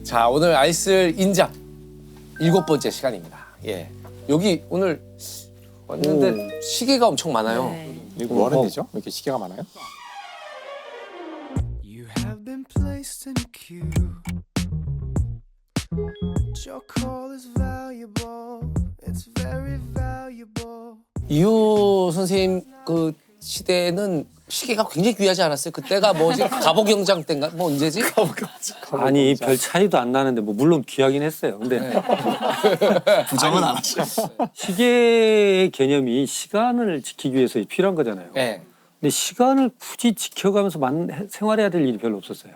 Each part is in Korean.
자, 오늘 아이슬 인잡 7번째 시간입니다. 예. 여기 오늘 왔는데 시계가 엄청 많아요. 이거 뭐 하는 데죠? 왜 이렇게 시계가 많아요? You have been placed in a queue. Your call is valuable. It's very valuable. 이효 선생님 그 시대는 시계가 굉장히 귀하지 않았어요? 그때가 뭐지? 갑오경장 때인가? 뭐 언제지? 아니 별 차이도 안 나는데 뭐 물론 귀하긴 했어요. 근데 부정은 안 하죠. 시계의 개념이 시간을 지키기 위해서 필요한 거잖아요. 네. 근데 시간을 굳이 지켜가면서 생활해야 될 일이 별로 없었어요.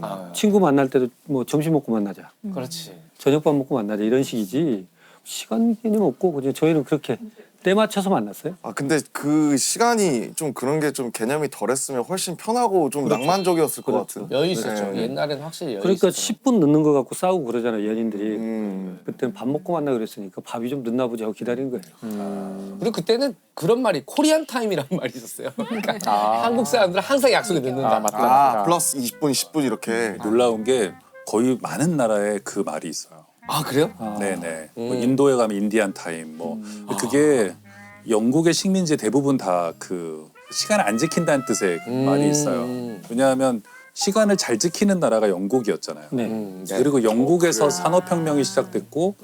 아, 친구 만날 때도 뭐 점심 먹고 만나자, 그렇지. 저녁밥 먹고 만나자 이런 식이지 시간 개념 없고 그냥 저희는 그렇게 때 맞춰서 만났어요. 아 근데 그 시간이 좀 그런 게 좀 개념이 덜했으면 훨씬 편하고 좀 낭만적이었을 것 그렇죠. 같은. 여유 있었죠. 네. 옛날에는 확실히 여유 그러니까 있었죠. 10분 늦는 거 갖고 싸우고 그러잖아요 연인들이. 그때는 밥 먹고 만나 그랬으니까 밥이 좀 늦나 보지 하고 기다리는 거예요. 그리고 그때는 그런 말이 코리안 타임이라는 말이 있었어요. 그러니까 한국 사람들은 항상 약속이 늦는다. 아 플러스 20분, 10분 이렇게. 놀라운 게 거의 많은 나라에 그 말이 있어요. 아, 그래요? 네네. 뭐 인도에 가면 인디안 타임 뭐 그게 영국의 식민지 대부분 다 그 시간을 안 지킨다는 뜻의 말이 있어요. 왜냐하면 시간을 잘 지키는 나라가 영국이었잖아요. 네. 네. 그리고 영국에서 산업혁명이 시작됐고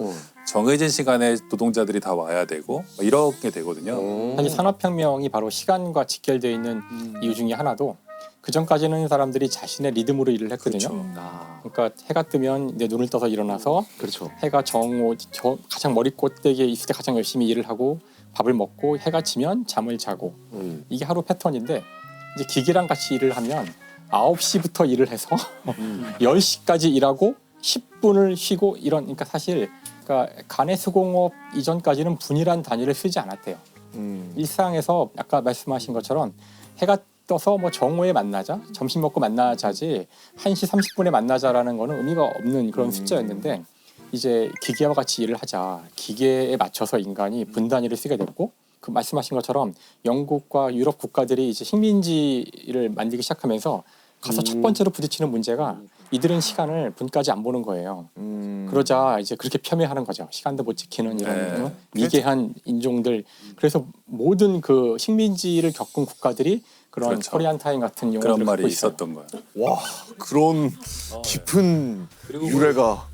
정해진 시간에 노동자들이 다 와야 되고 뭐 이렇게 되거든요. 사실 산업혁명이 바로 시간과 직결되어 있는 이유 중에 하나도 그 전까지는 사람들이 자신의 리듬으로 일을 했거든요. 아, 그러니까 해가 뜨면 이제 눈을 떠서 일어나서 그렇죠. 해가 가장 머리 꼭대기에 있을 때 가장 열심히 일을 하고 밥을 먹고 해가 지면 잠을 자고 이게 하루 패턴인데 이제 기계랑 같이 일을 하면 9시부터 일을 해서 10시까지 일하고 10분을 쉬고 이런 그러니까 사실 그러니까 간해수공업 이전까지는 분이란 단위를 쓰지 않았대요. 일상에서 아까 말씀하신 것처럼 해가 떠서 뭐 정오에 만나자, 점심 먹고 만나자지 1시 30분에 만나자라는 거는 의미가 없는 그런 숫자였는데 이제 기계와 같이 일을 하자. 기계에 맞춰서 인간이 분 단위를 쓰게 됐고 그 말씀하신 것처럼 영국과 유럽 국가들이 이제 식민지를 만들기 시작하면서 가서 첫 번째로 부딪히는 문제가 이들은 시간을 분까지 안 보는 거예요. 그러자 이제 그렇게 폄훼하는 거죠. 시간도 못 지키는 이런 네. 미개한 인종들. 그래서 모든 그 식민지를 겪은 국가들이 그런 그렇죠. 코리안 타임 같은 용어를 그런 갖고 말이 있어요. 있었던 거예요. 와 그런 깊은 유래가.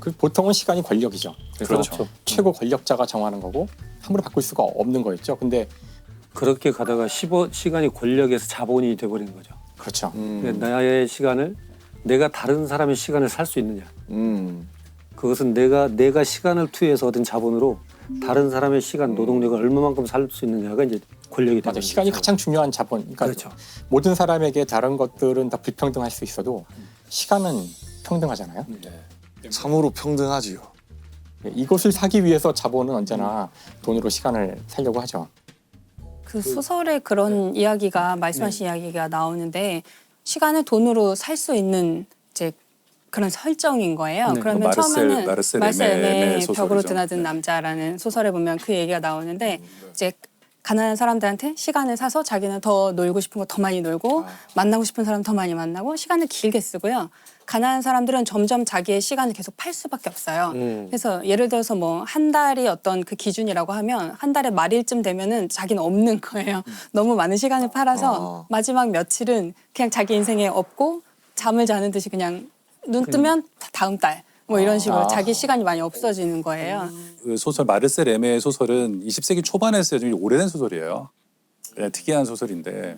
그 보통은 시간이 권력이죠. 그래서 그렇죠. 최고 권력자가 정하는 거고 함부로 바꿀 수가 없는 거였죠. 근데 그렇게 가다가 시간이 권력에서 자본이 돼버리는 거죠. 그렇죠. 그러니까 나의 시간을 내가 다른 사람의 시간을 살 수 있느냐. 음. 그것은 내가 시간을 투여해서 얻은 자본으로 다른 사람의 시간 노동력을 얼마만큼 살 수 있느냐가 이제 권력이 되는 맞아요. 시간이 거죠. 가장 중요한 자본. 그러니까 그렇죠. 모든 사람에게 다른 것들은 다 불평등할 수 있어도 시간은 평등하잖아요. 참으로 평등하지요. 이것을 사기 위해서 자본은 언제나 돈으로 시간을 살려고 하죠. 그 소설에 그런 이야기가 말씀하신 이야기가 나오는데 시간을 돈으로 살 수 있는 이제 그런 설정인 거예요. 네. 그러면 그 처음에는 마르셀 마르셀 에메의 에메의 소설이죠. 벽으로 드나든 남자라는 소설에 보면 그 얘기가 나오는데 이제 가난한 사람들한테 시간을 사서 자기는 더 놀고 싶은 거 더 많이 놀고 만나고 싶은 사람 더 많이 만나고 시간을 길게 쓰고요. 가난한 사람들은 점점 자기의 시간을 계속 팔 수밖에 없어요. 그래서 예를 들어서 뭐 한 달이 어떤 그 기준이라고 하면 한 달의 말일쯤 되면은 자기는 없는 거예요. 너무 많은 시간을 팔아서 마지막 며칠은 그냥 자기 인생에 없고 잠을 자는 듯이 그냥 눈 뜨면 다음 달 뭐 이런 식으로 자기 시간이 많이 없어지는 거예요. 그 소설 마르셀 에메의 소설은 20세기 초반에 쓰여진 오래된 소설이에요. 그냥 특이한 소설인데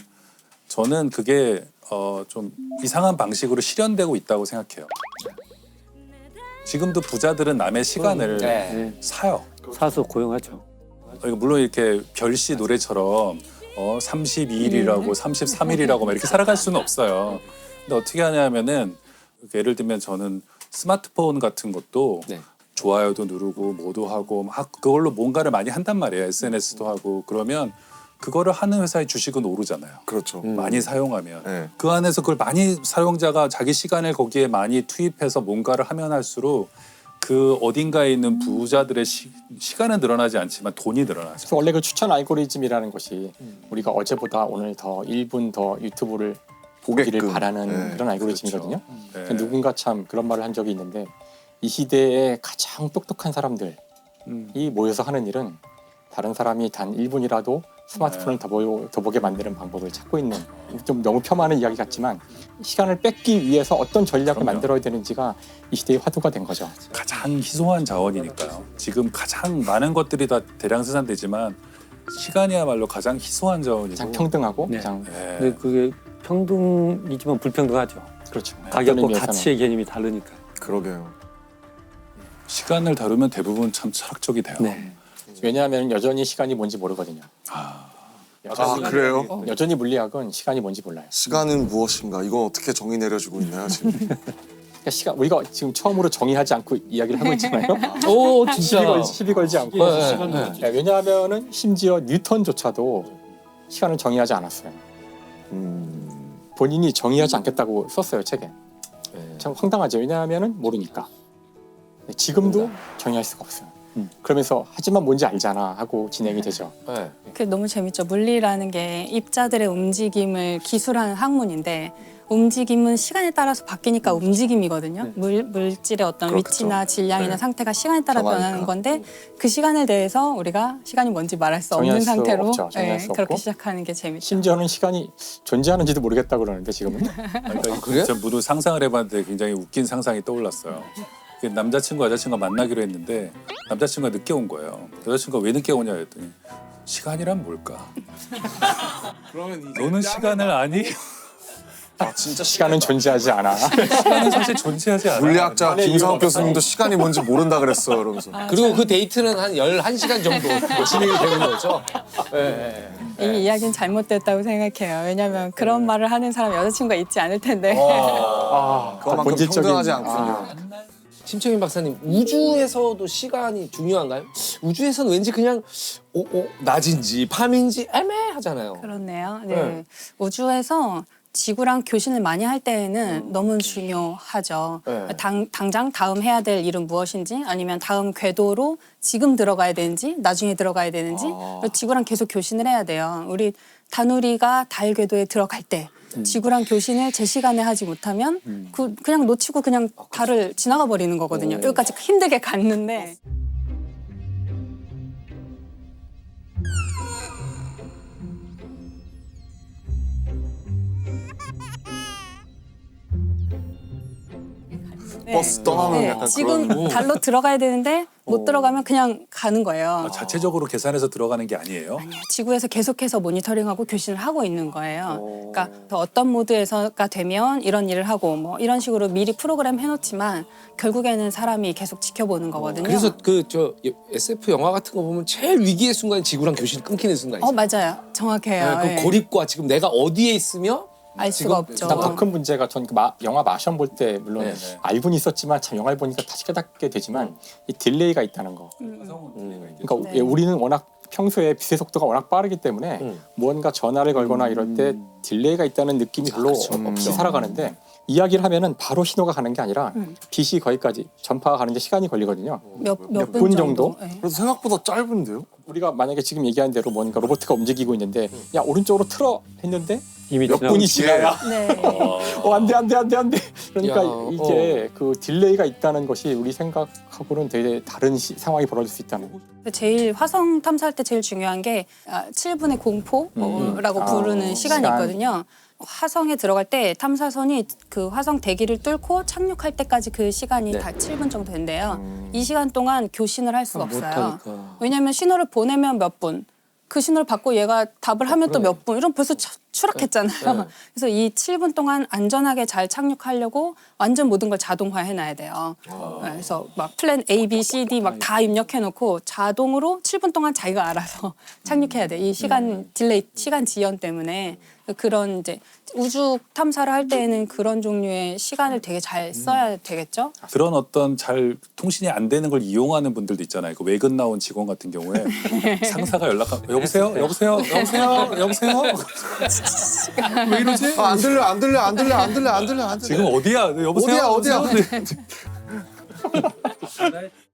저는 그게 좀 이상한 방식으로 실현되고 있다고 생각해요. 지금도 부자들은 남의 시간을 네. 사요. 사서 고용하죠. 물론 이렇게 별씨 노래처럼 32일이라고 33일이라고 막 이렇게 살아갈 수는 없어요. 근데 어떻게 하냐면은 예를 들면 저는 스마트폰 같은 것도 네. 좋아요도 누르고 뭐도 하고 막 그걸로 뭔가를 많이 한단 말이에요. SNS도 하고 그러면 그거를 하는 회사의 주식은 오르잖아요. 그렇죠. 많이 사용하면 네. 그 안에서 그걸 많이 사용자가 자기 시간을 거기에 많이 투입해서 뭔가를 하면 할수록 그 어딘가에 있는 부자들의 시간은 늘어나지 않지만 돈이 늘어나죠. 그래서 원래 그 추천 알고리즘이라는 것이 우리가 어제보다 오늘 더 1분 더 유튜브를 보기를 보게끔. 바라는 네, 그런 알고리즘이거든요. 네. 누군가 참 그런 말을 한 적이 있는데 이 시대에 가장 똑똑한 사람들이 모여서 하는 일은 다른 사람이 단 1분이라도 스마트폰을 더 보게 만드는 방법을 찾고 있는 좀 너무 폄하하는 이야기 같지만 시간을 뺏기 위해서 어떤 전략을 그럼요. 만들어야 되는지가 이 시대의 화두가 된 거죠. 가장 희소한 자원이니까요. 지금 가장 많은 것들이 다 대량 생산되지만 시간이야말로 가장 희소한 자원이고. 가장 평등하고 네. 가장 네. 근데 그게 평등이지만 불평등하죠. 그렇죠. 가격과 어떤 의미에서는. 가치의 개념이 다르니까. 그러게요. 시간을 다루면 대부분 참 철학적이 돼요. 네. 왜냐하면 여전히 시간이 뭔지 모르거든요. 아 여전히, 그래요? 여전히 물리학은 시간이 뭔지 몰라요. 시간은 무엇인가? 이건 어떻게 정의 내려주고 있나요 지금? 그러니까 시간 우리가 지금 처음으로 정의하지 않고 이야기를 하고 있잖아요. 오 진짜. 시비 걸지 않고. 네. 네, 왜냐하면은 심지어 뉴턴조차도 시간을 정의하지 않았어요. 본인이 정의하지 않겠다고 썼어요 책에. 참 황당하죠. 왜냐하면은 모르니까. 네, 지금도 정의할 수가 없어요. 그러면서 하지만 뭔지 알잖아 하고 진행이 되죠. 네. 그게 너무 재밌죠. 물리라는 게 입자들의 움직임을 기술하는 학문인데 움직임은 시간에 따라서 바뀌니까 움직임이거든요. 물질의 어떤 그렇겠죠. 위치나 질량이나 네. 상태가 시간에 따라 변하니까. 변하는 건데 그 시간에 대해서 우리가 시간이 뭔지 말할 수 정의할 없는 수 상태로 없죠. 정의할 수 그렇게 없고. 시작하는 게 재밌죠. 심지어는 시간이 존재하는지도 모르겠다 그러는데 지금은. 그러니까 그래요? 제가 무도 상상을 해봤는데 굉장히 웃긴 상상이 떠올랐어요. 남자친구 여자친구가 만나기로 했는데 남자친구가 늦게 온 거예요. 여자친구가 왜 늦게 오냐 했더니 시간이란 뭘까? 너는 시간을 아니? 아 진짜 시간은 존재하지 않아. 시간은 사실 존재하지 않아. 물리학자 안에 김상욱 이유가 교수님도 시간이 뭔지 모른다 그랬어. 이러면서. 그리고 그 데이트는 한 11시간 정도 진행이 되는 거죠. 네. 이 이야기는 잘못됐다고 생각해요. 왜냐하면 그런 말을 하는 사람 여자친구가 있지 않을 텐데. 그만큼 본질적인- 평등하지 않군요. 심채민 박사님, 우주에서도 시간이 중요한가요? 우주에서는 왠지 그냥 낮인지 밤인지 애매하잖아요. 그렇네요. 네. 네. 우주에서 지구랑 교신을 많이 할 때에는 너무 중요하죠. 네. 당장 다음 해야 될 일은 무엇인지 아니면 다음 궤도로 지금 들어가야 되는지 나중에 들어가야 되는지 지구랑 계속 교신을 해야 돼요. 우리 다누리가 달 궤도에 들어갈 때 지구랑 교신을 제 시간에 하지 못하면 그냥 놓치고 그냥 달을 지나가 버리는 거거든요. 여기까지 힘들게 갔는데 버스 떠나는 네, 약간 지금 그런. 달로 들어가야 되는데 못 들어가면 그냥 가는 거예요. 자체적으로 계산해서 들어가는 게 아니에요. 아니요. 지구에서 계속해서 모니터링하고 교신을 하고 있는 거예요. 그러니까 어떤 모드에서가 되면 이런 일을 하고 뭐 이런 식으로 미리 프로그램 해놓지만 결국에는 사람이 계속 지켜보는 거거든요. 그래서 그 저 SF 영화 같은 거 보면 제일 위기의 순간이 지구랑 교신이 끊기는 순간이죠. 맞아요. 정확해요. 그 예. 고립과 지금 내가 어디에 있으며 알 지금 수가 없죠. 일단 더 큰 문제가 전 영화 마션 볼 때 물론 네. 알고는 있었지만 참 영화를 보니까 다시 깨닫게 되지만 이 딜레이가 있다는 거. 그러니까 네. 우리는 워낙 평소에 빛의 속도가 워낙 빠르기 때문에 무언가 전화를 걸거나 이럴 때 딜레이가 있다는 느낌이 별로 없이 살아가는데 이야기를 하면은 바로 신호가 가는 게 아니라 빛이 거기까지 전파가 가는데 시간이 걸리거든요. 몇 분 분 정도? 정도? 예. 그래서 생각보다 짧은데요? 우리가 만약에 지금 얘기한 대로 뭔가 로봇가 움직이고 있는데 야 오른쪽으로 틀어 했는데 이미 몇 지나고 분이 지나야 네. 안돼 그러니까 야, 이게 그 딜레이가 있다는 것이 우리 생각하고는 되게 다른 상황이 벌어질 수 있다는 거. 제일 화성 탐사할 때 제일 중요한 게 7분의 공포라고 부르는 시간이 시간. 있거든요. 화성에 들어갈 때 탐사선이 그 화성 대기를 뚫고 착륙할 때까지 그 시간이 다 7분 정도 된대요. 이 시간 동안 교신을 할 수가 없어요. 왜냐하면 신호를 보내면 몇 분, 그 신호를 받고 얘가 답을 하면 또 몇 분, 이런 벌써 추락했잖아요. 그래서 이 7분 동안 안전하게 잘 착륙하려고 완전 모든 걸 자동화해놔야 돼요. 그래서 막 플랜 A, B, C, D 막 다 입력해놓고 자동으로 7분 동안 자기가 알아서 착륙해야 돼. 이 시간 딜레이, 시간 지연 때문에 그런 이제 우주 탐사를 할 때에는 그런 종류의 시간을 되게 잘 써야 되겠죠. 그런 어떤 잘 통신이 안 되는 걸 이용하는 분들도 있잖아요. 그 외근 나온 직원 같은 경우에 상사가 연락하면 여보세요? 왜 이러지? 안 들려. 지금 어디야? 여보세요? 어디야? 여보세요?